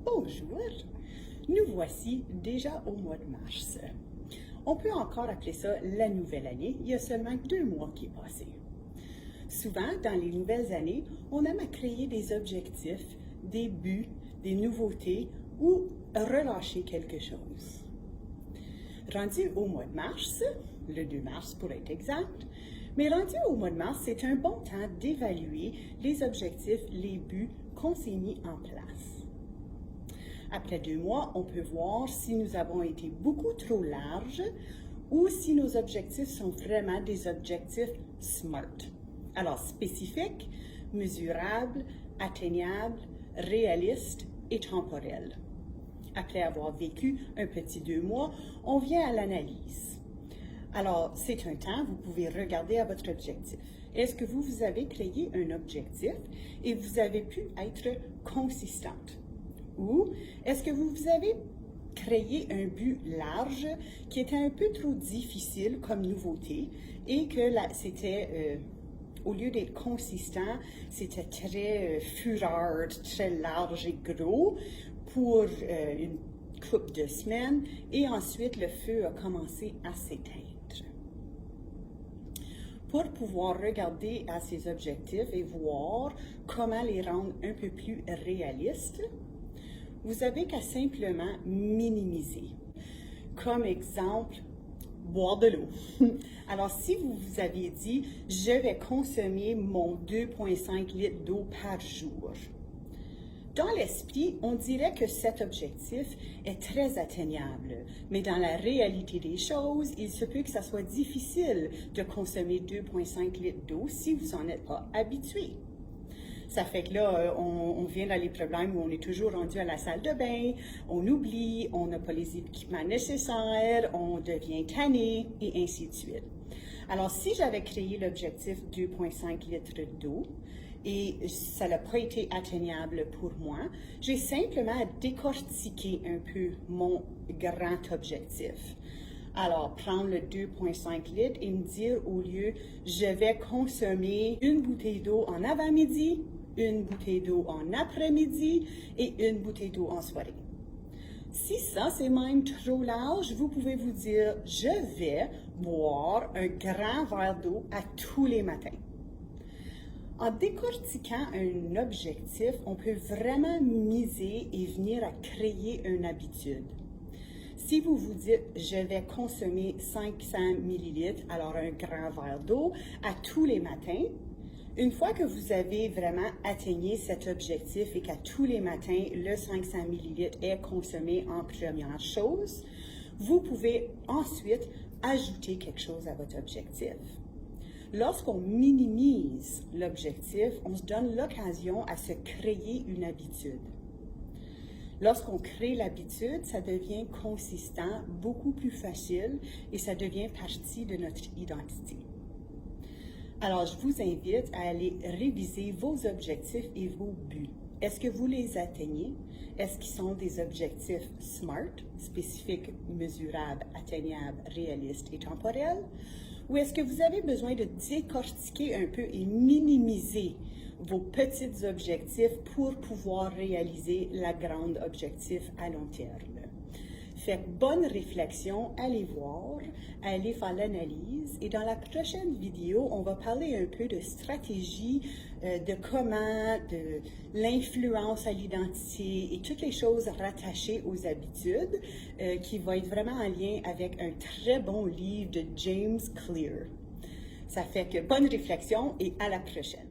Bonjour, nous voici déjà au mois de mars. On peut encore appeler ça la nouvelle année, il y a seulement 2 mois qui est passé. Souvent, dans les nouvelles années, on aime à créer des objectifs, des buts, des nouveautés ou relâcher quelque chose. Rendu au mois de mars, le 2 mars pour être exact, mais rendu au mois de mars, c'est un bon temps d'évaluer les objectifs, les buts qu'on s'est mis en place. Après 2 mois, on peut voir si nous avons été beaucoup trop larges ou si nos objectifs sont vraiment des objectifs SMART. Alors, spécifiques, mesurables, atteignables, réalistes et temporels. Après avoir vécu un petit 2 mois, on vient à l'analyse. Alors, c'est un temps, vous pouvez regarder à votre objectif. Est-ce que vous avez créé un objectif et vous avez pu être consistante? Ou est-ce que vous avez créé un but large qui était un peu trop difficile comme nouveauté et que c'était, au lieu d'être consistant, c'était très fureur, très large et gros pour une couple de semaines et ensuite le feu a commencé à s'éteindre. Pour pouvoir regarder à ces objectifs et voir comment les rendre un peu plus réalistes, vous avez qu'à simplement minimiser. Comme exemple, boire de l'eau. Alors, si vous vous aviez dit, je vais consommer mon 2,5 litres d'eau par jour, dans l'esprit, on dirait que cet objectif est très atteignable, mais dans la réalité des choses, il se peut que ça soit difficile de consommer 2,5 litres d'eau si vous n'en êtes pas habitué. Ça fait que là, on vient dans les problèmes où on est toujours rendu à la salle de bain, on oublie, on n'a pas les équipements nécessaires, on devient tanné et ainsi de suite. Alors, si j'avais créé l'objectif 2,5 litres d'eau et ça n'a pas été atteignable pour moi, j'ai simplement décortiqué un peu mon grand objectif. Alors, prendre le 2,5 litres et me dire au lieu, je vais consommer une bouteille d'eau en avant-midi, une bouteille d'eau en après-midi et une bouteille d'eau en soirée. Si ça, c'est même trop large, vous pouvez vous dire, je vais boire un grand verre d'eau à tous les matins. En décortiquant un objectif, on peut vraiment miser et venir à créer une habitude. Si vous vous dites, je vais consommer 500 millilitres, alors un grand verre d'eau, à tous les matins, une fois que vous avez vraiment atteigné cet objectif et qu'à tous les matins, le 500 millilitres est consommé en première chose, vous pouvez ensuite ajouter quelque chose à votre objectif. Lorsqu'on minimise l'objectif, on se donne l'occasion à se créer une habitude. Lorsqu'on crée l'habitude, ça devient consistant, beaucoup plus facile et ça devient partie de notre identité. Alors, je vous invite à aller réviser vos objectifs et vos buts. Est-ce que vous les atteignez? Est-ce qu'ils sont des objectifs SMART, spécifiques, mesurables, atteignables, réalistes et temporels? Ou est-ce que vous avez besoin de décortiquer un peu et minimiser vos petits objectifs pour pouvoir réaliser la grande objectif à long terme? Faites bonne réflexion, allez voir, allez faire l'analyse et dans la prochaine vidéo, on va parler un peu de stratégie, de comment, de l'influence à l'identité et toutes les choses rattachées aux habitudes qui va être vraiment en lien avec un très bon livre de James Clear. Ça fait que bonne réflexion et à la prochaine.